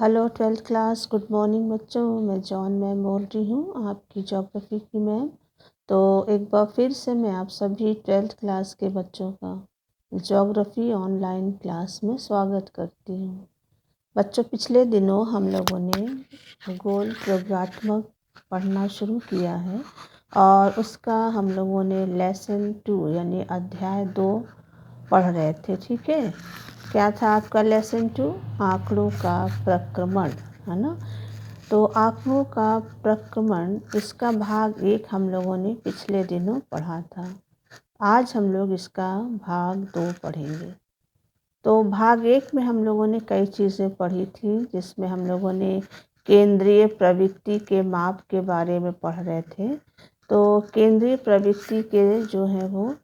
Hello 12th class, good morning बच्चों। मैं John ma'am बोल रही हूँ, आपकी ज्योग्राफी की मैम। तो एक बार फिर से मैं आप सभी 12th क्लास के बच्चों का ज्योग्राफी ऑनलाइन क्लास में स्वागत करती हूँ। बच्चों, पिछले दिनों हम लोगों ने भूगोल प्रयोगात्मक पढ़ना शुरू किया है और उसका हम लोगों ने लेसन 2 यानी अध्याय 2 पढ़ रहे थे। ठीक है, क्या था आपका लेसन 2? आंकड़ों का प्रक्रमण, है ना। तो आंकड़ों का प्रक्रमण, इसका भाग 1 हम लोगों ने पिछले दिनों पढ़ा था। आज हम लोग इसका भाग 2 पढ़ेंगे। तो भाग 1 में हम लोगों ने कई चीज़ें पढ़ी थी, जिसमें हम लोगों ने केंद्रीय प्रवृत्ति के माप के बारे में पढ़ रहे थे। तो केंद्रीय प्रवृत्ति के जो है वो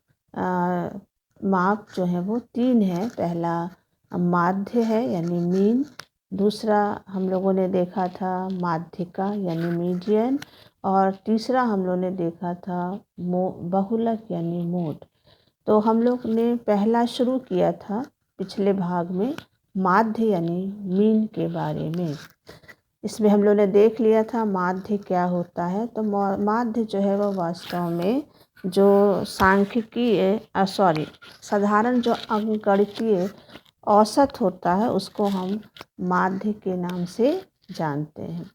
माप जो है वो 3 है। पहला माध्य है यानी मीन, दूसरा हम लोगों ने देखा था माध्यिका यानी मीडियन, और तीसरा हम लोगों ने देखा था बहुलक यानी मोड। तो हम लोग ने पहला शुरू किया था पिछले भाग में माध्य यानी मीन के बारे में। इसमें हम लोग ने देख लिया था माध्य क्या होता है। तो माध्य जो है वो वास्तव में जो सांख्यिकीय साधारण जो अंकगणितीय औसत होता है उसको हम माध्य के नाम से जानते हैं।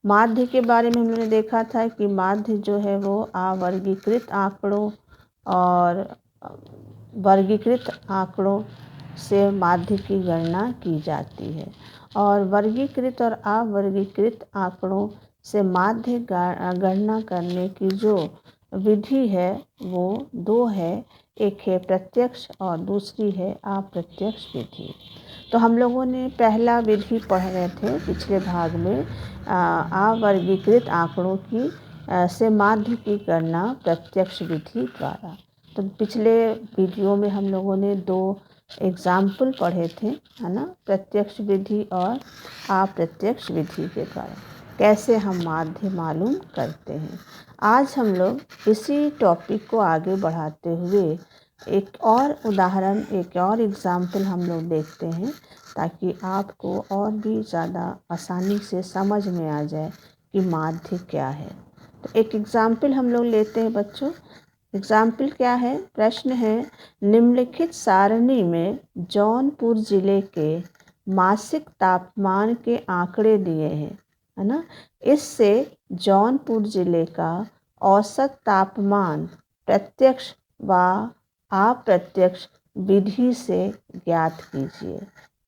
माध्य के बारे में हमने देखा था कि माध्य जो है वो अवर्गीकृत आंकड़ों और वर्गीकृत आंकड़ों से माध्य की गणना की जाती है, और वर्गीकृत और अवर्गीकृत आंकड़ों से माध्य गणना करने की जो विधि है वो 2 है। एक है प्रत्यक्ष और दूसरी है अप्रत्यक्ष विधि। तो हम लोगों ने पहला विधि पढ़ रहे थे पिछले भाग में, अवर्गीकृत आंकड़ों की से माध्य की गणना प्रत्यक्ष विधि द्वारा। तो पिछले वीडियो में हम लोगों ने 2 एग्जाम्पल पढ़े थे, है ना, प्रत्यक्ष विधि और अप्रत्यक्ष विधि के द्वारा कैसे हम माध्य मालूम करते हैं। आज हम लोग इसी टॉपिक को आगे बढ़ाते हुए एक और उदाहरण, एक और एग्जाम्पल हम लोग देखते हैं, ताकि आपको और भी ज़्यादा आसानी से समझ में आ जाए कि माध्य क्या है। तो एक एग्जाम्पल हम लोग लेते हैं बच्चों। एग्जाम्पल क्या है? प्रश्न है, निम्नलिखित सारणी में जौनपुर जिले के मासिक तापमान के आंकड़े दिए हैं, है ना। इससे जौनपुर जिले का औसत तापमान प्रत्यक्ष व अप्रत्यक्ष विधि से ज्ञात कीजिए।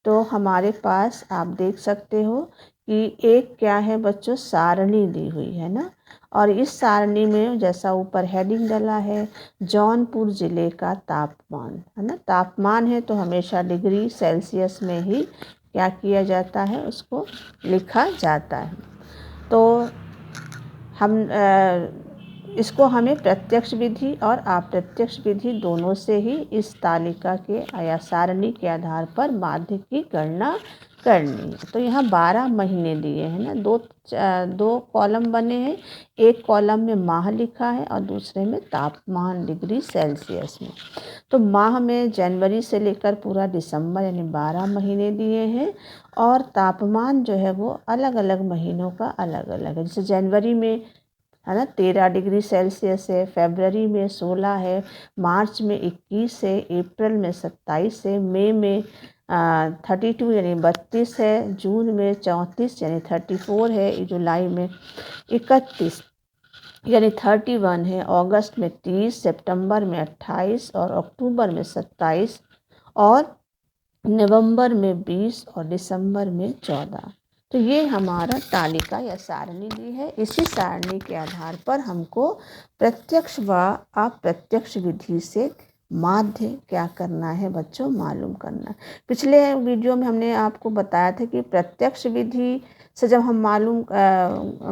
तो हमारे पास आप देख सकते हो कि एक क्या है बच्चों, सारणी दी हुई है ना, और इस सारणी में जैसा ऊपर हेडिंग डला है जौनपुर ज़िले का तापमान, है ना। तापमान है तो हमेशा डिग्री सेल्सियस में ही क्या किया जाता है, उसको लिखा जाता है। तो हम इसको हमें प्रत्यक्ष विधि और अप्रत्यक्ष विधि दोनों से ही इस तालिका के या सारणी के आधार पर माध्य की गणना करनी है। तो यहाँ 12 महीने दिए हैं ना, दो कॉलम बने हैं। एक कॉलम में माह लिखा है और दूसरे में तापमान डिग्री सेल्सियस में। तो माह में जनवरी से लेकर पूरा दिसंबर यानी 12 महीने दिए हैं, और तापमान जो है वो अलग अलग महीनों का अलग अलग है। जैसे जनवरी में, है ना, 13 डिग्री सेल्सियस है, फरवरी में 16 है, मार्च में 21 है, अप्रैल में 27 है, मई में 32 यानी 32 है, जून में 34 यानी 34 है, जुलाई में 31 यानी 31 है, अगस्त में 30, सितंबर में 28 और अक्टूबर में 27 और नवंबर में 20 और दिसंबर में 14। तो ये हमारा तालिका या सारणी दी है। इसी सारणी के आधार पर हमको प्रत्यक्ष व अप्रत्यक्ष विधि से माध्य क्या करना है बच्चों, मालूम करना है। पिछले वीडियो में हमने आपको बताया था कि प्रत्यक्ष विधि से जब हम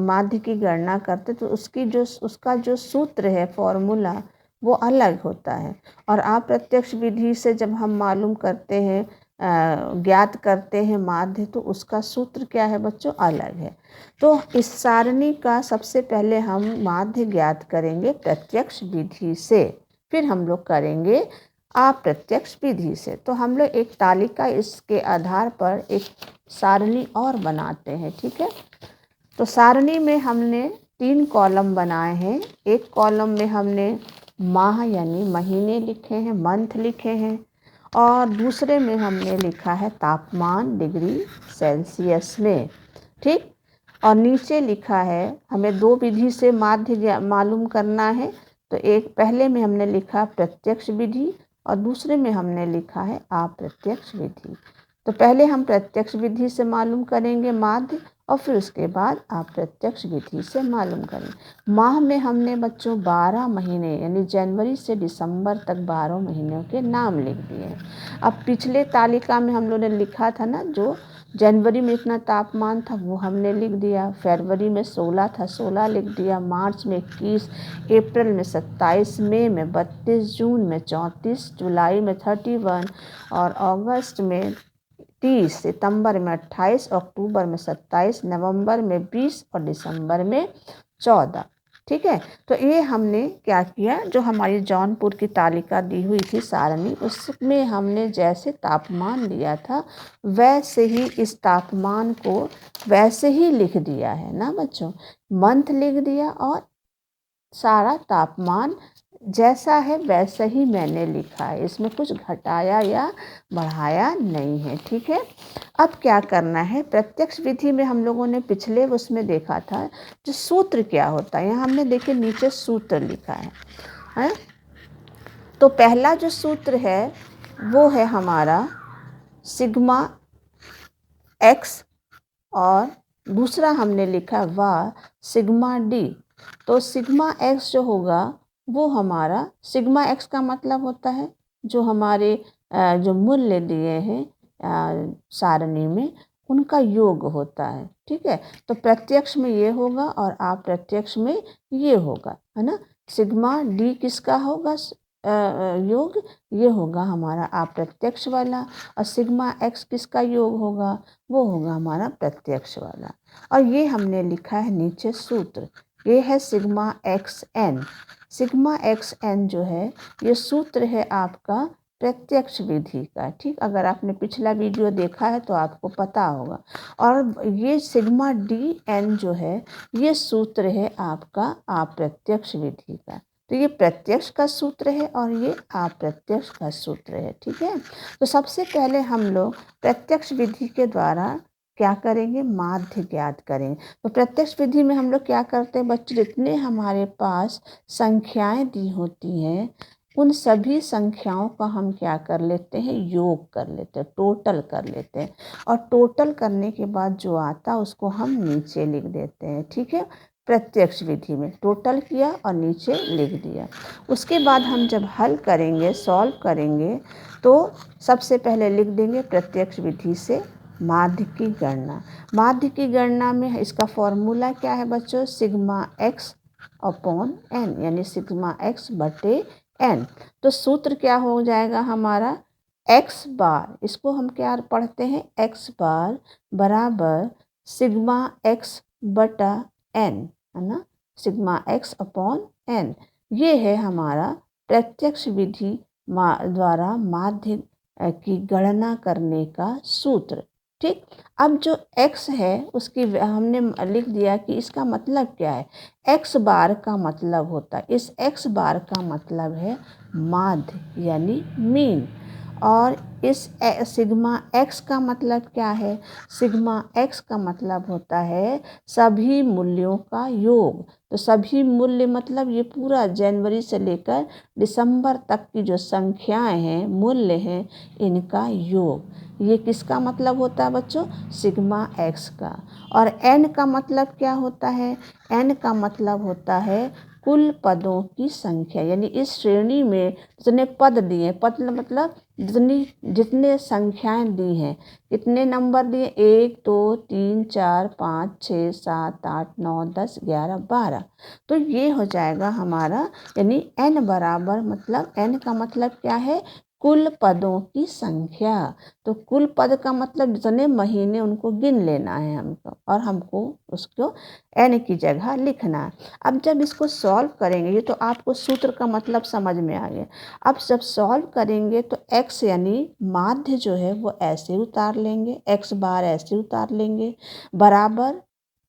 माध्य की गणना करते तो उसका जो सूत्र है, फॉर्मूला, वो अलग होता है। और अप्रत्यक्ष विधि से जब हम मालूम करते हैं, ज्ञात करते हैं माध्य, तो उसका सूत्र क्या है बच्चों, अलग है। तो इस सारणी का सबसे पहले हम माध्य ज्ञात करेंगे प्रत्यक्ष विधि से, फिर हम लोग करेंगे अप्रत्यक्ष विधि से। तो हम लोग एक तालिका इसके आधार पर एक सारणी और बनाते हैं, ठीक है। तो सारणी में हमने 3 कॉलम बनाए हैं। एक कॉलम में हमने माह यानी महीने लिखे हैं, मंथ लिखे हैं, और दूसरे में हमने लिखा है तापमान डिग्री सेल्सियस में, ठीक। और नीचे लिखा है, हमें 2 विधि से माध्य मालूम करना है। तो एक पहले में हमने लिखा प्रत्यक्ष विधि और दूसरे में हमने लिखा है अप्रत्यक्ष विधि। तो पहले हम प्रत्यक्ष विधि से मालूम करेंगे माध्य, और फिर उसके बाद अप्रत्यक्ष विधि से मालूम करेंगे। माह में हमने बच्चों 12 महीने यानी जनवरी से दिसंबर तक 12 महीनों के नाम लिख दिए हैं। अब पिछले तालिका में हम लोगों ने लिखा था ना, जो जनवरी में इतना तापमान था वो हमने लिख दिया, फरवरी में 16 था 16 लिख दिया, मार्च में 21, अप्रैल में 27, मई में 32, जून में 34, जुलाई में 31 और अगस्त में 30, सितंबर में 28, अक्टूबर में 27, नवंबर में 20 और दिसंबर में 14, ठीक है। तो ये हमने क्या किया, जो हमारी जौनपुर की तालिका दी हुई थी सारणी, उसमें हमने जैसे तापमान दिया था वैसे ही इस तापमान को वैसे ही लिख दिया है ना बच्चों। मंथ लिख दिया और सारा तापमान जैसा है वैसा ही मैंने लिखा है, इसमें कुछ घटाया या बढ़ाया नहीं है, ठीक है। अब क्या करना है, प्रत्यक्ष विधि में हम लोगों ने पिछले उसमें देखा था जो सूत्र क्या होता है। यहाँ हमने देखिए नीचे सूत्र लिखा है? तो पहला जो सूत्र है वो है हमारा सिग्मा एक्स, और दूसरा हमने लिखा व सिग्मा डी। तो सिग्मा एक्स जो होगा वो हमारा, सिग्मा एक्स का मतलब होता है जो हमारे जो मूल्य दिए हैं सारणी में उनका योग होता है, ठीक है। तो प्रत्यक्ष में ये होगा और अप्रत्यक्ष में ये होगा, है ना। सिग्मा डी किसका होगा योग, ये होगा हमारा अप्रत्यक्ष वाला, और सिग्मा एक्स किसका योग होगा, वो होगा हमारा प्रत्यक्ष वाला। और ये हमने लिखा है नीचे सूत्र, ये है sigma x n. Sigma x n जो है ये सूत्र है आपका प्रत्यक्ष विधि का, ठीक। अगर आपने पिछला वीडियो देखा है तो आपको पता होगा। और ये सिग्मा डी एन जो है ये सूत्र है आपका अप्रत्यक्ष विधि का। तो ये प्रत्यक्ष का सूत्र है और ये अप्रत्यक्ष का सूत्र है, ठीक है। तो सबसे पहले हम लोग प्रत्यक्ष विधि के द्वारा क्या करेंगे, माध्य ज्ञात करेंगे। तो प्रत्यक्ष विधि में हम लोग क्या करते हैं बच्चे, जितने हमारे पास संख्याएं दी होती हैं उन सभी संख्याओं का हम क्या कर लेते हैं, योग कर लेते हैं, टोटल कर लेते हैं। और टोटल करने के बाद जो आता उसको हम नीचे लिख देते हैं, ठीक है। प्रत्यक्ष विधि में टोटल किया और नीचे लिख दिया। उसके बाद हम जब हल करेंगे, सॉल्व करेंगे, तो सबसे पहले लिख देंगे प्रत्यक्ष विधि से माध्य की गणना। माध्य की गणना में इसका फॉर्मूला क्या है बच्चों, सिग्मा एक्स अपॉन एन, यानी सिग्मा एक्स बटे एन। तो सूत्र क्या हो जाएगा हमारा, एक्स बार, इसको हम क्या पढ़ते हैं, एक्स बार बराबर सिग्मा एक्स बटा एन, है ना, सिग्मा एक्स अपॉन एन। ये है हमारा प्रत्यक्ष विधि द्वारा माध्य की गणना करने का सूत्र, ठीक। अब जो x है उसकी हमने लिख दिया कि इसका मतलब क्या है, x बार का मतलब होता है, इस x बार का मतलब है माध्य यानी मीन। और इस सिग्मा x का मतलब क्या है, सिग्मा x का मतलब होता है सभी मूल्यों का योग। तो सभी मूल्य मतलब ये पूरा जनवरी से लेकर दिसंबर तक की जो संख्याएं हैं, मूल्य हैं, इनका योग। ये किसका मतलब होता है बच्चों, सिग्मा एक्स का। और एन का मतलब क्या होता है, एन का मतलब होता है कुल पदों की संख्या, यानी इस श्रेणी में जितने पद दिए, पद मतलब जितने संख्याएं दी हैं, कितने नंबर दिए, 1 2 3 4 5 6 7 8 9 10 11 12। तो ये हो जाएगा हमारा, यानी n बराबर, मतलब n का मतलब क्या है, कुल पदों की संख्या। तो कुल पद का मतलब जितने महीने उनको गिन लेना है हमको, और हमको उसको n की जगह लिखना है। अब जब इसको सॉल्व करेंगे, ये तो आपको सूत्र का मतलब समझ में आ गया। अब जब सॉल्व करेंगे तो x यानी माध्य जो है वो ऐसे उतार लेंगे, x बार ऐसे उतार लेंगे, बराबर,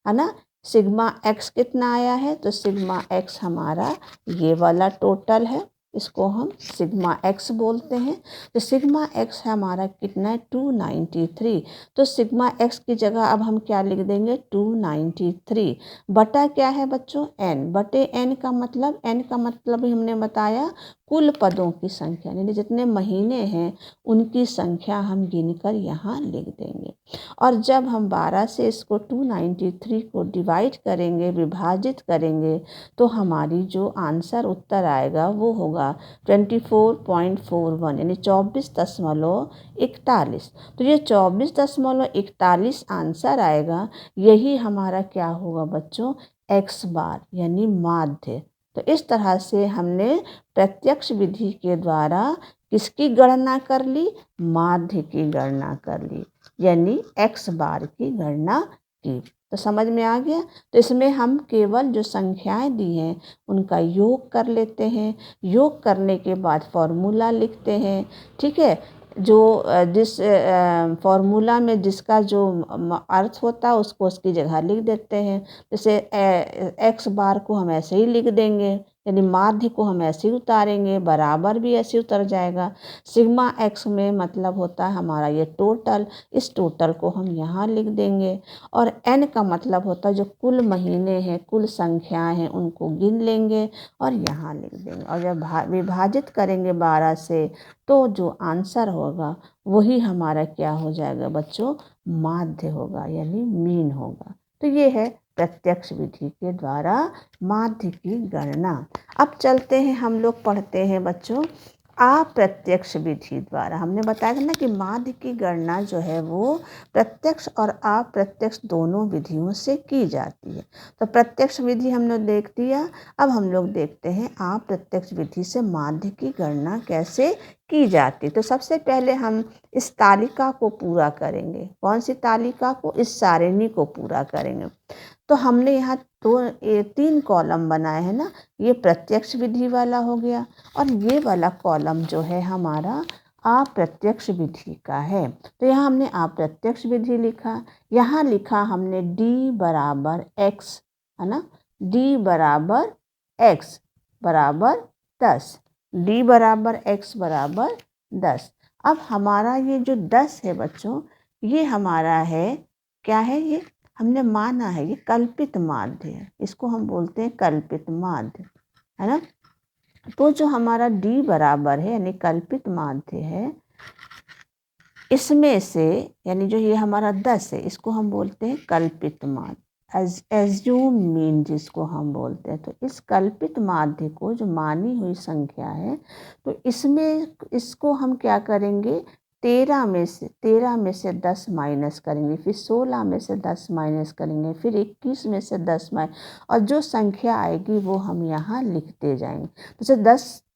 है ना। सिग्मा x कितना आया है, तो सिग्मा x हमारा ये वाला टोटल है, इसको हम सिग्मा x बोलते हैं। तो सिग्मा x हमारा कितना है, 293। तो सिग्मा x की जगह अब हम क्या लिख देंगे, 293 बटा क्या है बच्चों, n बटे n का मतलब ही हमने बताया कुल पदों की संख्या, यानी जितने महीने हैं उनकी संख्या हम गिनकर यहाँ लिख देंगे। और जब हम 12 से इसको 293 को डिवाइड करेंगे, विभाजित करेंगे, तो हमारी जो आंसर उत्तर आएगा वो होगा 24.41 यानी 24.41। तो ये 24.41 आंसर आएगा, यही हमारा क्या होगा बच्चों, x बार यानी माध्य। तो इस तरह से हमने प्रत्यक्ष विधि के द्वारा किसकी गणना कर ली, माध्य की गणना कर ली, यानी x बार की गणना की। तो समझ में आ गया। तो इसमें हम केवल जो संख्याएं दी हैं उनका योग कर लेते हैं, योग करने के बाद फॉर्मूला लिखते हैं, ठीक है। जो जिस फॉर्मूला में जिसका जो अर्थ होता है उसको उसकी जगह लिख देते हैं। जैसे x बार को हम ऐसे ही लिख देंगे, यानी माध्य को हम ऐसे ही उतारेंगे, बराबर भी ऐसे उतर जाएगा। सिग्मा x में मतलब होता है हमारा ये टोटल, इस टोटल को हम यहाँ लिख देंगे। और n का मतलब होता है जो कुल महीने हैं, कुल संख्याएं हैं, उनको गिन लेंगे और यहाँ लिख देंगे। और जब विभाजित करेंगे 12 से, तो जो आंसर होगा वही हमारा क्या हो जाएगा बच्चों, माध्य होगा, यानी मीन होगा। तो ये है प्रत्यक्ष विधि के द्वारा माध्य की गणना। अब चलते हैं, हम लोग पढ़ते हैं बच्चों अप्रत्यक्ष विधि द्वारा। हमने बताया था ना कि माध्य की गणना जो है वो प्रत्यक्ष और अप्रत्यक्ष दोनों विधियों से की जाती है। तो प्रत्यक्ष विधि हमने देख दिया। अब हम लोग देखते हैं अप्रत्यक्ष विधि से माध्य की गणना कैसे की जाती। तो सबसे पहले हम इस तालिका को पूरा करेंगे। कौन सी तालिका को, इस सारिणी को पूरा करेंगे। तो हमने यहाँ 3 कॉलम बनाए हैं ना, ये प्रत्यक्ष विधि वाला हो गया, और ये वाला कॉलम जो है हमारा अप्रत्यक्ष विधि का है। तो यहाँ हमने अप्रत्यक्ष विधि लिखा, यहाँ लिखा हमने d बराबर x, है ना, d बराबर x बराबर 10, d बराबर x बराबर 10। अब हमारा ये जो 10 है बच्चों, ये हमारा है, क्या है, ये हमने माना है ये कल्पित माध्य है, इसको हम बोलते हैं कल्पित माध्य, है ना। तो जो हमारा d बराबर है यानी कल्पित माध्य है, इसमें से यानी जो ये हमारा 10 है इसको हम बोलते हैं कल्पित माध्य, एज्यूम मीन जिसको हम बोलते हैं। तो इस कल्पित माध्य को जो मानी हुई संख्या है, तो इसमें इसको हम क्या करेंगे, 13 में से 10 माइनस करेंगे, फिर 16 में से 10 माइनस करेंगे, फिर 21 में से 10 माइनस, और जो संख्या आएगी वो हम यहाँ लिखते जाएंगे। तो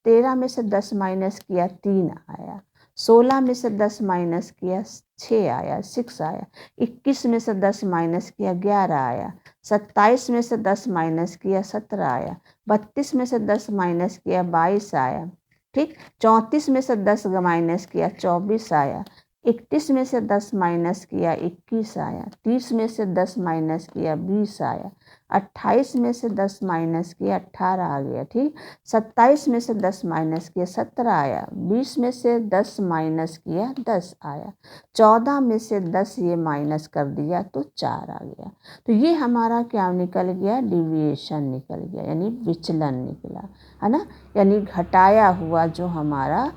13 में से 10 माइनस किया 3 आया, 16 में से 10 माइनस किया 6 आया, 6 आया, 21 में से 10 माइनस किया 11 आया, 27 में से 10 माइनस किया 17 आया, 32 में से 10 माइनस किया 22 आया, ठीक, 34 में से 10 माइनस किया 24 आया, 31 में से 10 माइनस किया 21 आया, 30 में से 10 माइनस किया 20 आया, 28 में से 10 माइनस किया 18 आ गया, ठीक, 27 में से 10 माइनस किया 17 आया, 20 में से 10 माइनस किया 10 आया, 14 में से 10 ये माइनस कर दिया तो 4 आ गया। तो ये हमारा क्या निकल गया, डिविएशन निकल गया, यानी विचलन निकला, है ना, यानी घटाया हुआ जो हमारा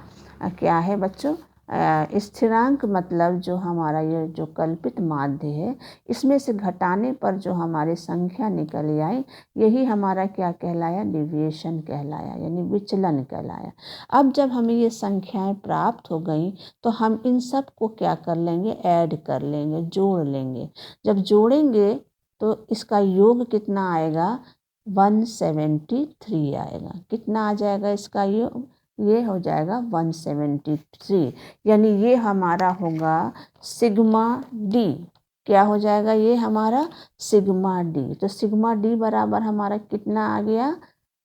क्या है बच्चों, स्थिरांक, मतलब जो हमारा ये जो कल्पित माध्य है, इसमें से घटाने पर जो हमारी संख्या निकल आई, यही हमारा क्या कहलाया, डिविएशन कहलाया, यानी विचलन कहलाया। अब जब हमें ये संख्याएं प्राप्त हो गई, तो हम इन सब को क्या कर लेंगे, ऐड कर लेंगे, जोड़ लेंगे। जब जोड़ेंगे तो इसका योग कितना आएगा, 173 आएगा। कितना आ जाएगा इसका योग, ये हो जाएगा 173, यानी ये हमारा होगा सिग्मा डी। क्या हो जाएगा ये हमारा सिग्मा डी। तो सिग्मा डी बराबर हमारा कितना आ गया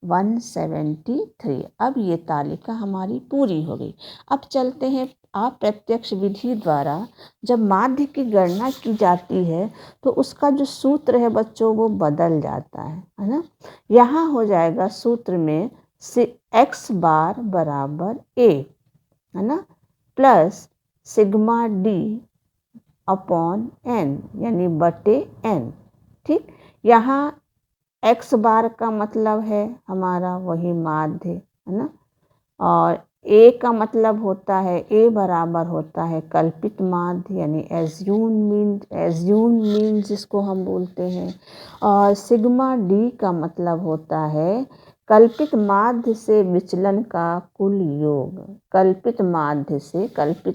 173। अब ये तालिका हमारी पूरी हो गई। अब चलते हैं अप्रत्यक्ष विधि द्वारा जब माध्य की गणना की जाती है तो उसका जो सूत्र है बच्चों वो बदल जाता है ना। यहाँ हो जाएगा सूत्र में x बार बराबर a, है ना, plus sigma D upon n, यानी बटे n। ठीक, यहाँ x बार का मतलब है हमारा वही माध्य, है ना, और a का मतलब होता है a बराबर होता है कल्पित माध्य यानी एज्यूम मीन जिसको हम बोलते हैं, और सिग्मा d का मतलब होता है कल्पित माध्य से विचलन का कुल योग। कल्पित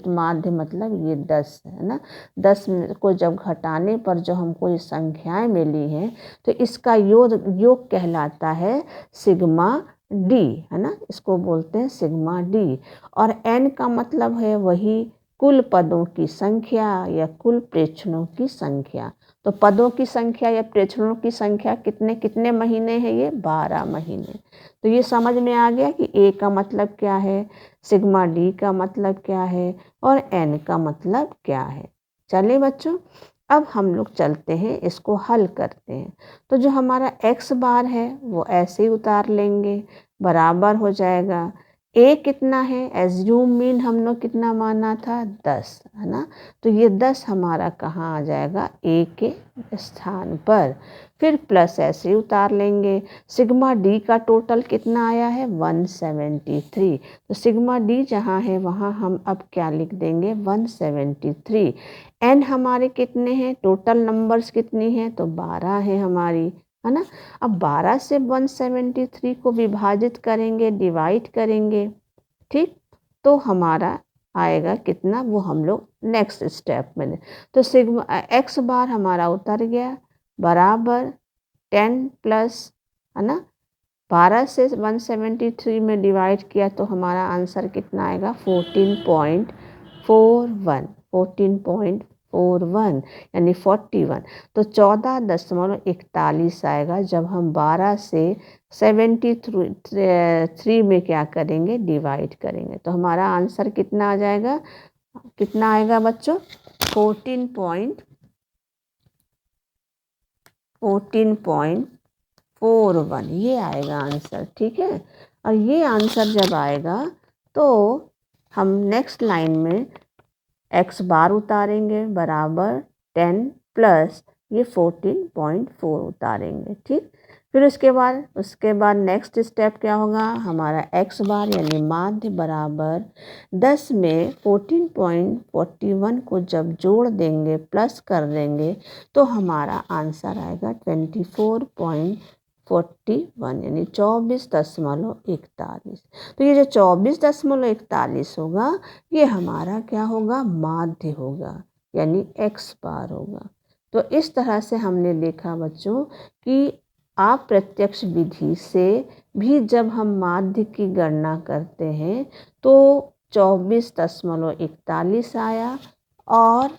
माध्य मतलब ये 10 है ना, 10 को जब घटाने पर जो हमको ये संख्याएं मिली हैं तो इसका योग कहलाता है सिग्मा डी, है ना, इसको बोलते हैं सिग्मा डी। और एन का मतलब है वही कुल पदों की संख्या या कुल प्रेक्षणों की संख्या। तो पदों की संख्या या प्रेक्षणों की संख्या कितने कितने महीने हैं, ये 12 महीने। तो ये समझ में आ गया कि ए का मतलब क्या है, सिग्मा डी का मतलब क्या है और एन का मतलब क्या है। चलिए बच्चों, अब हम लोग चलते हैं इसको हल करते हैं। तो जो हमारा x बार है वो ऐसे ही उतार लेंगे, बराबर हो जाएगा a कितना है, एज्यूम मीन हम लोग कितना माना था 10, है ना, तो ये 10 हमारा कहाँ आ जाएगा a के स्थान पर। फिर प्लस ऐसे ही उतार लेंगे। सिग्मा डी का टोटल कितना आया है 173, तो सिग्मा डी जहाँ है वहाँ हम अब क्या लिख देंगे 173। एन हमारे कितने हैं, टोटल नंबर्स कितनी हैं, तो 12 है हमारी, है ना। अब 12 से 173 को विभाजित करेंगे, डिवाइड करेंगे, ठीक, तो हमारा आएगा कितना वो हम लोग नेक्स्ट स्टेप में। तो सिग्मा x बार हमारा उतर गया बराबर 10 प्लस, है ना, 12 से 173 में डिवाइड किया तो हमारा आंसर कितना आएगा 14.41 यानी 41। तो 14.41 आएगा जब हम 12 से 73 में क्या करेंगे डिवाइड करेंगे। तो हमारा आंसर कितना आ जाएगा, कितना आएगा बच्चों 14.41 ये आएगा आंसर, ठीक है। और ये आंसर जब आएगा तो हम नेक्स्ट लाइन में x बार उतारेंगे बराबर 10 प्लस ये 14.4 उतारेंगे, ठीक। फिर उसके बाद नेक्स्ट स्टेप क्या होगा, हमारा x बार यानी माध्य बराबर 10 में 14.41 को जब जोड़ देंगे प्लस कर देंगे तो हमारा आंसर आएगा 24.41 यानी 24.41। तो ये जो 24.41 होगा ये हमारा क्या होगा माध्य होगा यानी x बार होगा। तो इस तरह से हमने देखा बच्चों कि अप्रत्यक्ष विधि से भी जब हम माध्य की गणना करते हैं तो 24.41 आया, और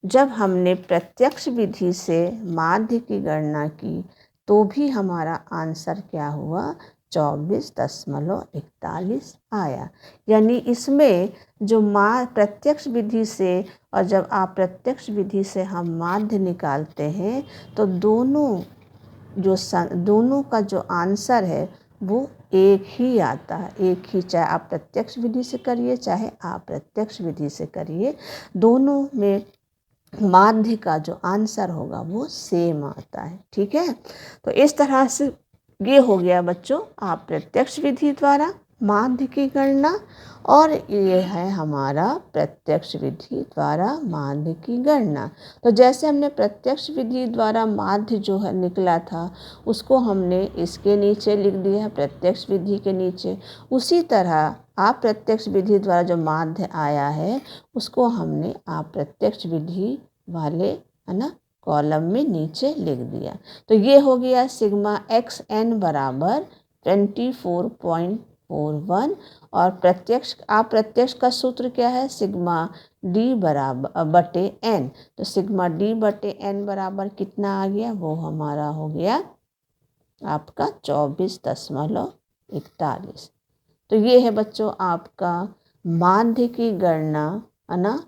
जब हमने प्रत्यक्ष विधि से माध्य की गणना की तो भी हमारा आंसर क्या हुआ 24.41 आया। यानी इसमें जो प्रत्यक्ष विधि से और जब अप्रत्यक्ष विधि से हम माध्य निकालते हैं तो दोनों का जो आंसर है वो एक ही आता है, एक ही, चाहे आप प्रत्यक्ष विधि से करिए चाहे अप्रत्यक्ष विधि से करिए, दोनों में माध्य का जो आंसर होगा वो सेम आता है, ठीक है। तो इस तरह से ये हो गया बच्चों अप्रत्यक्ष विधि द्वारा माध्य की गणना, और ये है हमारा प्रत्यक्ष विधि द्वारा माध्य की गणना। तो जैसे हमने प्रत्यक्ष विधि द्वारा माध्य जो है निकला था उसको हमने इसके नीचे लिख दिया प्रत्यक्ष विधि के नीचे, उसी तरह अप्रत्यक्ष विधि द्वारा जो माध्य आया है उसको हमने अप्रत्यक्ष विधि वाले, है ना, कॉलम में नीचे लिख दिया। तो ये हो गया सिग्मा एक्स एन बराबर 24.41 41 और अप्रत्यक्ष का सूत्र क्या है? सिग्मा डी बराबर बटे एन। तो सिग्मा डी बटे एन बराबर कितना आ गया? वो हमारा हो गया आपका 24.41। तो ये है बच्चों आपका माध्य की गणना, है ना,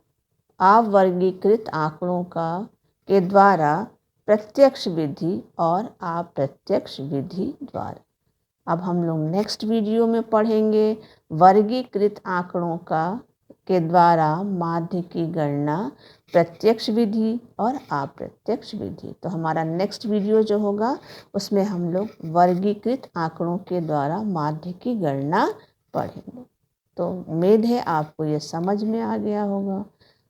अवर्गीकृत आंकड़ों के द्वारा प्रत्यक्ष विधि और अप्रत्यक्ष विधि द्वारा। अब हम लोग नेक्स्ट वीडियो में पढ़ेंगे वर्गीकृत आंकड़ों के द्वारा माध्य की गणना प्रत्यक्ष विधि और अप्रत्यक्ष विधि। तो हमारा नेक्स्ट वीडियो जो होगा उसमें हम लोग वर्गीकृत आंकड़ों के द्वारा माध्य की गणना पढ़ेंगे। तो उम्मीद है आपको ये समझ में आ गया होगा।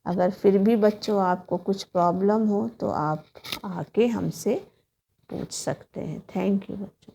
अगर फिर भी बच्चों आपको कुछ प्रॉब्लम हो तो आप आके हमसे पूछ सकते हैं। थैंक यू बच्चों।